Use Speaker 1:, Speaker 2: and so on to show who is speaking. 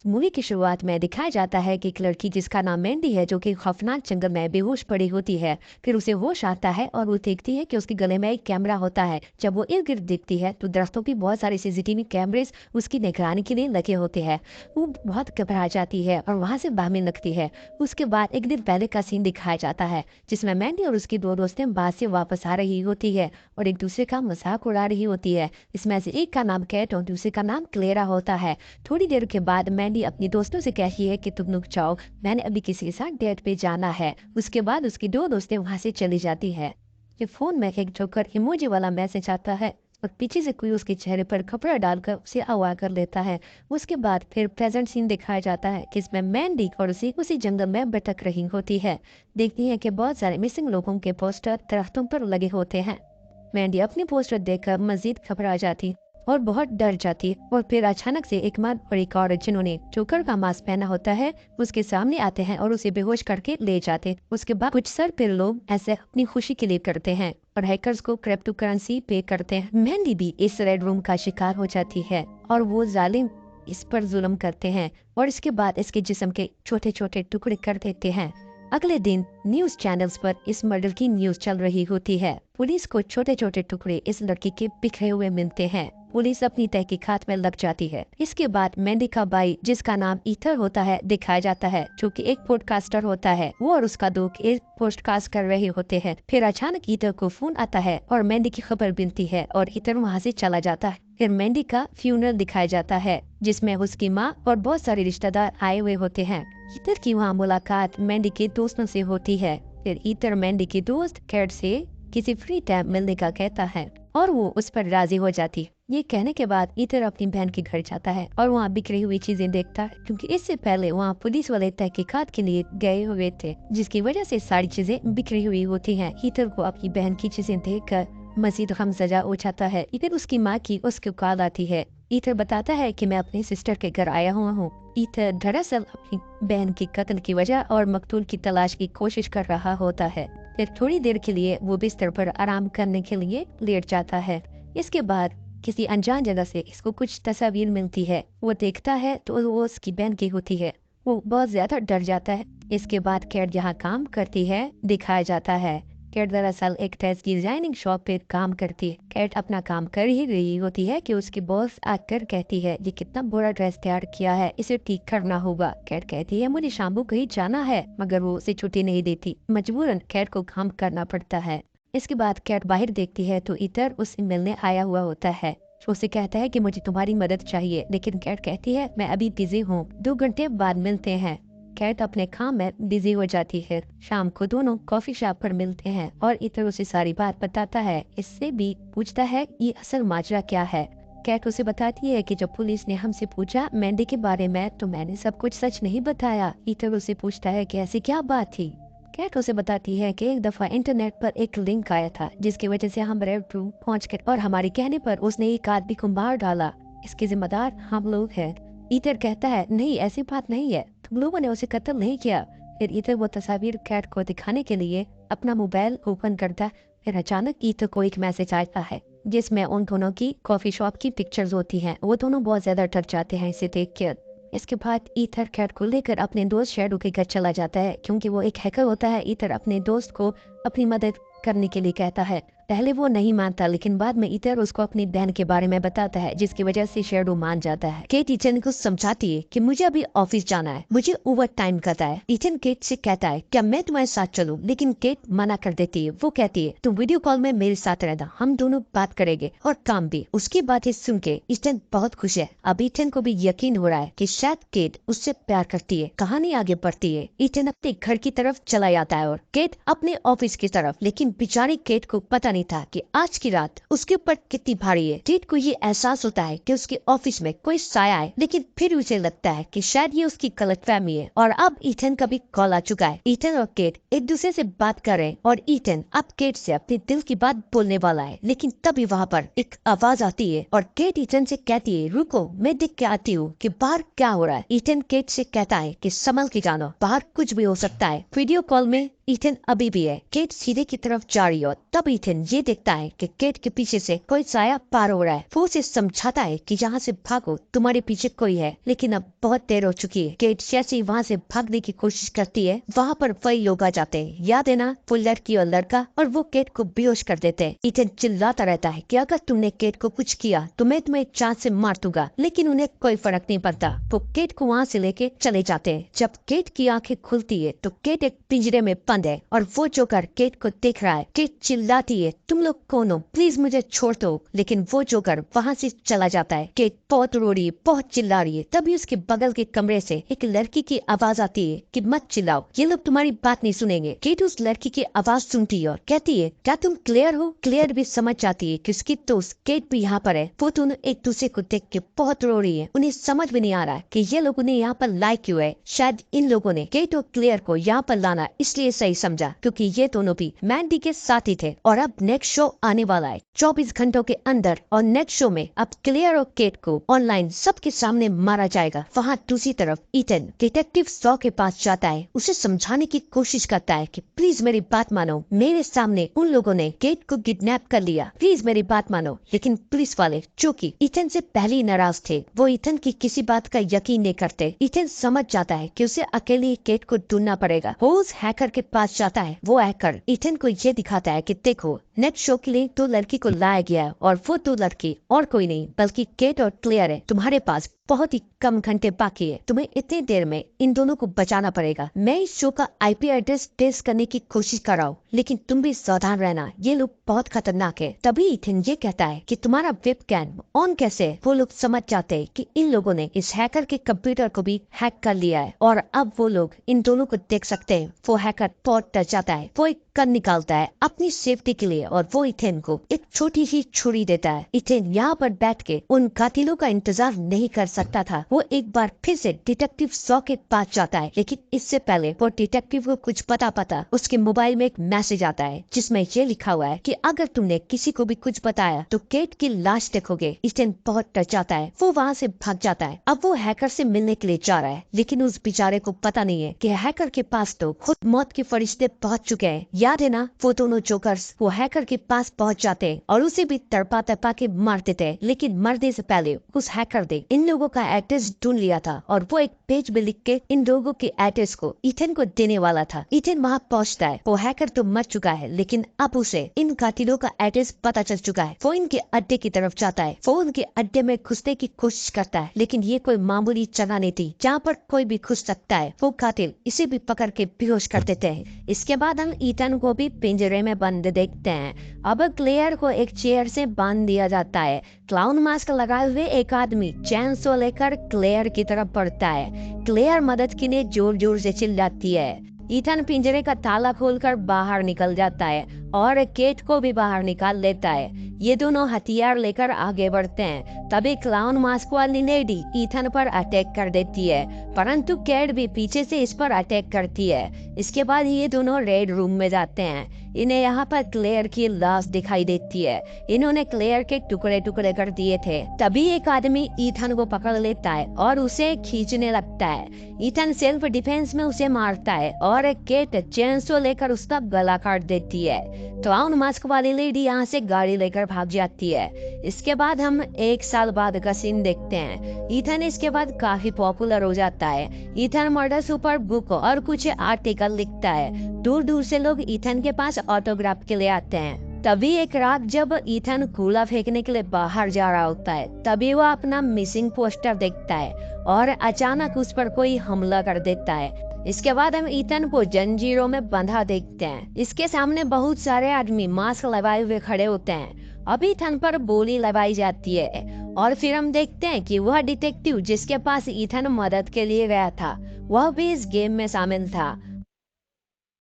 Speaker 1: Movie की शुरुआत में दिखाया जाता है कि एक लड़की जिसका नाम मैंडी है, जो कि खौफनाक जंगल में बेहोश पड़ी होती है। फिर उसे होश आता है और वो देखती है कि उसके गले में एक कैमरा होता है। जब वो इर्द गिर्द देखती है तो दरख्तों पे बहुत सारे सीसीटीवी कैमरेज उसकी निगरानी के लिए लगे होते हैं। वो बहुत घबरा जाती है और वहाँ से भागने लगती है। उसके बाद एक दिन पहले का सीन दिखाया जाता है, जिसमें मैंडी और उसकी दो दोस्तें बाहर से वापस आ रही होती है और एक दूसरे का मजाक उड़ा रही होती है। इसमें से एक का नाम कैट और दूसरे का नाम क्लेरा होता है। थोड़ी देर के बाद मैंडी अपनी दोस्तों से कहती है कि तुम लोग जाओ, मैंने अभी किसी के साथ डेट पे जाना है। उसके बाद उसकी दो दोस्तें वहां से चली जाती है। ये फोन में एक जोकर इमोजी वाला मैसेज आता है और पीछे से कोई उसके चेहरे पर कपड़ा डालकर उसे अगवा कर लेता है। उसके बाद फिर प्रेजेंट सीन दिखाया जाता है जिसमें मैंडी और उसी जंगल में भटक रही होती है। देखती है कि बहुत सारे मिसिंग लोगों के पोस्टर दरख्तों पर लगे होते हैं। मैंडी अपनी पोस्टर देखकर मजीद घबरा जाती और बहुत डर जाती और फिर अचानक से एक मर्द और एक औरत जिन्होंने जोकर का मास्क पहना होता है उसके सामने आते हैं और उसे बेहोश करके ले जाते। उसके बाद कुछ सर फिर लोग ऐसे अपनी खुशी के लिए करते हैं और हैकर्स को क्रिप्टो करेंसी पे करते हैं। मेहंदी भी इस रेड रूम का शिकार हो जाती है और वो जालिम इस पर जुल्म करते हैं और इसके बाद इसके जिस्म के छोटे छोटे टुकड़े कर देते हैं। अगले दिन न्यूज चैनल्स पर इस मर्डर की न्यूज चल रही होती है। पुलिस को छोटे छोटे टुकड़े इस लड़की के बिखरे हुए मिलते हैं। पुलिस अपनी तहकीकात में लग जाती है। इसके बाद मैंडी का भाई, जिसका नाम ईथर होता है, दिखाया जाता है, जो कि एक पॉडकास्टर होता है। वो और उसका दोस्त एक पॉडकास्ट कर रहे होते हैं। फिर अचानक ईथर को फोन आता है और मैंडी की खबर मिलती है और ईथर वहाँ से चला जाता है। फिर मैंडी का फ्यूनरल दिखाया जाता है जिसमें उसकी माँ और बहुत सारे रिश्तेदार आए हुए होते हैं। ईथर की वहाँ मुलाकात मैंडी के दोस्तों से होती है। फिर ईथर मैंडी के दोस्त कैट से किसी फ्री टाइम मिलने का कहता है और वो उस पर राजी हो जाती। ये कहने के बाद ईथर अपनी बहन के घर जाता है और वहाँ बिखरी हुई चीजें देखता है, क्योंकि इससे पहले वहाँ पुलिस वाले तहकीकात के लिए गए हुए थे, जिसकी वजह से सारी चीजें बिखरी हुई होती हैं। ईथर को अपनी बहन की चीजें देखकर मजीद गमज़दा हो जाता है। फिर उसकी माँ की उसकी कॉल आती है। ईथर बताता है कि मैं अपने सिस्टर के घर आया हुआ हूँ। ईथर दरअसल अपनी बहन की कत्ल की वजह और मकतूल की तलाश की कोशिश कर रहा होता है। फिर थोड़ी देर के लिए वो बिस्तर पर आराम करने के लिए लेट जाता है। इसके बाद किसी अनजान जगह से इसको कुछ तस्वीर मिलती है। वो देखता है तो वो उसकी बहन की होती है। वो बहुत ज्यादा डर जाता है। इसके बाद कैट जहाँ काम करती है दिखाया जाता है। कैट दरअसल एक ड्रेस डिजाइनिंग शॉप पे काम करती है। कैट अपना काम कर ही रही होती है कि उसकी बॉस आकर कहती है, ये कितना बुरा ड्रेस तैयार किया है, इसे ठीक करना होगा। कैट कहती है, मुझे शाम को कहीं जाना है, मगर वो उसे छुट्टी नहीं देती। मजबूरन कैट को काम करना पड़ता है। इसके बाद कैट बाहर देखती है तो ईथर उससे मिलने आया हुआ होता है। उसे कहता है कि मुझे तुम्हारी मदद चाहिए, लेकिन कैट कहती है मैं अभी बिजी हूँ, 2 घंटे बाद मिलते हैं। कैट अपने काम में बिजी हो जाती है। शाम को दोनों कॉफी शॉप पर मिलते हैं और ईथर उसे सारी बात बताता है। इससे भी पूछता है ये असल माजरा क्या है। कैट उसे बताती है कि जब पुलिस ने हमसे पूछा मैंडी के बारे में तो मैंने सब कुछ सच नहीं बताया। ईथर उसे पूछता है कि ऐसी क्या बात थी। कैट उसे बताती है कि एक दफा इंटरनेट पर एक लिंक आया था जिसकी वजह से हम रेड रूम पहुँच गए और हमारे कहने पर उसने एक आदमी को मार डाला। इसके जिम्मेदार हम लोग हैं। ईथर कहता है नहीं, ऐसी बात नहीं है, तुम लोगों ने उसे कत्ल नहीं किया। फिर ईथर वो तस्वीर कैट को दिखाने के लिए अपना मोबाइल ओपन करता है। फिर अचानक ईथर को एक मैसेज आता है जिसमें उन दोनों की कॉफी शॉप की पिक्चर्स होती हैं। वो दोनों बहुत ज्यादा डर जाते हैं इसे देख कर। इसके बाद ईथर कैट को लेकर अपने दोस्त शेडो के घर चला जाता है, क्योंकि वो एक हैकर होता है। ईथर अपने दोस्त को अपनी मदद करने के लिए कहता है। पहले वो नहीं मानता, लेकिन बाद में ईथर उसको अपनी बहन के बारे में बताता है, जिसकी वजह से शेडो मान जाता है। केट ईथन को समझाती है कि मुझे अभी ऑफिस जाना है, मुझे ओवर टाइम करता है। ईथन केट से कहता है क्या मैं तुम्हारे साथ चलूं, लेकिन केट मना कर देती है। वो कहती है तुम वीडियो कॉल में मेरे साथ रहना, हम दोनों बात करेंगे और काम भी। उसकी बातें सुन के ईथन बहुत खुश है। अब ईथन को भी यकीन हो रहा है कि शायद केट उससे प्यार करती है। कहानी आगे बढ़ती है। ईथन अपने घर की तरफ चला जाता है और केट अपने ऑफिस की तरफ, लेकिन बेचारी केट को पता नहीं था कि आज की रात उसके ऊपर कितनी भारी है। केट को ये एहसास होता है कि उसके ऑफिस में कोई साया है, लेकिन फिर उसे लगता है कि शायद ये उसकी गलतफहमी है। और अब ईथन का भी कॉल आ चुका है। ईथन और केट एक दूसरे से बात कर रहे हैं और ईथन अब केट से अपने दिल की बात बोलने वाला है, लेकिन तभी वहाँ पर एक आवाज आती है और केट ईथन से कहती है रुको, मैं देख के आती हूँ कि बाहर क्या हो रहा है। ईथन केट से कहता है कि संभल के जानो, बाहर कुछ भी हो सकता है। वीडियो कॉल में ईथन अभी भी है। केट सीधे की तरफ जा रही हो, तब ईथन ये देखता है कि केट के पीछे से कोई साया पार हो रहा है। वो उसे समझाता है कि यहाँ से भागो, तुम्हारे पीछे कोई है। लेकिन अब बहुत देर हो चुकी है। केट जैसे ही वहाँ से भागने की कोशिश करती है, वहाँ पर वही लोग आ जाते हैं। याद है ना, वो लड़की और लड़का, और वो केट को बेहोश कर देते हैं। ईथन चिल्लाता रहता है कि अगर तुमने केट को कुछ किया तो मैं तुम्हें चांद से मार दूंगा, लेकिन उन्हें कोई फर्क नहीं पड़ता। वो केट को वहाँ से लेके चले जाते हैं। जब केट की आंखें खुलती है तो केट एक पिंजरे में बंद है और वो जोकर केट को देख रहा है। केट चिल्लाती है, तुम लोग कौन हो, प्लीज मुझे छोड़ दो। लेकिन वो जोकर वहाँ से चला जाता है। केट बहुत रो रही है, बहुत चिल्ला रही है। तभी उसके बगल के कमरे से एक लड़की की आवाज आती है कि मत चिल्लाओ, ये लोग तुम्हारी बात नहीं सुनेंगे। केट उस लड़की की आवाज सुनती है और कहती है, क्या तुम क्लेयर हो? क्लेयर भी समझ जाती है कि उसकी दोस्त केट भी यहाँ पर है। वो दोनों एक दूसरे को देख के बहुत रो रही है। उन्हें समझ भी नहीं आ रहा कि ये लोग उन्हें यहाँ पर लाए क्यों है। शायद इन लोगों ने केट और क्लेयर को यहाँ पर लाना इसलिए सही समझा क्योंकि ये दोनों भी मैंडी के साथी थे। और अब नेक्स्ट शो आने वाला है 24 घंटों के अंदर, और नेक्स्ट शो में अब क्लेयर और केट को ऑनलाइन सबके सामने मारा जाएगा। वहाँ दूसरी तरफ ईथन डिटेक्टिव सॉ के पास जाता है, उसे समझाने की कोशिश करता है कि प्लीज मेरी बात मानो, मेरे सामने उन लोगों ने केट को किडनैप कर लिया, प्लीज मेरी बात मानो। लेकिन पुलिस वाले जो कि ईथन से पहले ही नाराज थे, वो ईथन की किसी बात का यकीन नहीं करते। ईथन समझ जाता है कि उसे अकेले केट को ढूंढना पड़ेगा। वो उस हैकर के पास जाता है। वो हैकर ईथन को ये दिखाता है कि देखो, नेक्स्ट शो के लिए 2 लड़की को लाया गया है और वो 2 लड़की और कोई नहीं बल्कि केट और क्लेयर है। तुम्हारे पास बहुत ही कम घंटे बाकी है, तुम्हें इतनी देर में इन दोनों को बचाना पड़ेगा। मैं इस शो का आईपी एड्रेस टेस्ट करने की कोशिश कर रहा हूँ, लेकिन तुम भी सावधान रहना, ये लोग बहुत खतरनाक है। तभी ईथन ये कहता है कि तुम्हारा वेबकैम ऑन कैसे है? वो लोग समझ जाते हैं कि इन लोगों ने इस हैकर के कंप्यूटर को भी हैक कर लिया है और अब वो लोग इन दोनों को देख सकते हैं। वो हैकर बहुत डर जाता है। वो एक गन निकालता है अपनी सेफ्टी के लिए और वो ईथन को एक छोटी सी छुरी देता है। ईथन यहाँ पर बैठ के उन कातिलों का इंतजार नहीं कर सकता था। वो एक बार फिर से डिटेक्टिव सॉ के पास जाता है, लेकिन इससे पहले वो डिटेक्टिव को कुछ पता उसके मोबाइल में एक मैसेज आता है जिसमें ये लिखा हुआ है कि अगर तुमने किसी को भी कुछ बताया तो केट की लाश देखोगे। ईथन बहुत डर जाता है। वो वहाँ से भाग जाता है। अब वो हैकर से मिलने के लिए जा रहा है, लेकिन उस बेचारे को पता नहीं है कि हैकर के पास तो खुद मौत के फरिश्ते पहुँच चुके हैं। याद है ना, वो दोनों जोकर्स वो हैकर के पास पहुँच जाते हैं और उसे भी तड़पा के मार देते हैं। लेकिन मरने से पहले उस हैकर ने इन लोगों का एड्रेस ढूंढ लिया था और वो एक पेज में लिख के इन लोगों के एड्रेस को ईथन को देने वाला था। ईथन वहाँ पहुँचता है। वो हैकर तो मर चुका है, लेकिन अब उसे इन कातिलों का एड्रेस पता चल चुका है। वो इनके अड्डे की तरफ जाता है। वो उनके अड्डे में घुसने की कोशिश करता है, लेकिन ये कोई मामूली जगह नहीं थी जहाँ पर कोई भी घुस सकता है। वो कातिल इसे भी पकड़ के बेहोश कर देते हैं। इसके बाद हम ईथन को भी पिंजरे में बंद देखते हैं। अब क्लेयर को एक चेयर से बांध दिया जाता है। क्लाउन मास्क लगाए हुए एक आदमी चैन सो लेकर क्लेयर की तरफ बढ़ता है। क्लेयर मदद के लिए जोर जोर से चिल्लाती है। ईथन पिंजरे का ताला खोलकर बाहर निकल जाता है और केट को भी बाहर निकाल लेता है। ये दोनों हथियार लेकर आगे बढ़ते हैं। तभी क्लाउन मास्क वाली लेडी ईथन पर अटैक कर देती है, परंतु केट भी पीछे से इस पर अटैक करती है। इसके बाद ये दोनों रेड रूम में जाते हैं। इन्हें यहाँ पर क्लेयर की लाश दिखाई देती है। इन्होंने क्लेयर के टुकड़े टुकड़े कर दिए थे। तभी एक आदमी ईथन को पकड़ लेता है और उसे खींचने लगता है। ईथन सेल्फ डिफेंस में उसे मारता है और केट चेनसो लेकर उसका गला काट देती है। क्लाउन मास्क वाली लेडी यहाँ से गाड़ी लेकर भाग जाती है। इसके बाद हम 1 साल बाद का सीन देखते हैं। ईथन इसके बाद काफी पॉपुलर हो जाता है। ईथन मर्डर सुपर बुक और कुछ आर्टिकल लिखता है। दूर दूर से लोग ईथन के पास ऑटोग्राफ के लिए आते हैं। तभी एक रात जब ईथन कूड़ा फेंकने के लिए बाहर जा रहा होता है, तभी वो अपना मिसिंग पोस्टर देखता है और अचानक उस पर कोई हमला कर देता है। इसके बाद हम ईथन को जंजीरों में बंधा देखते हैं। इसके सामने बहुत सारे आदमी मास्क लगाए हुए खड़े होते हैं। अब ईथन पर गोली लगाई जाती है और फिर हम देखते हैं कि वह डिटेक्टिव जिसके पास ईथन मदद के लिए गया था, वह भी इस गेम में शामिल था।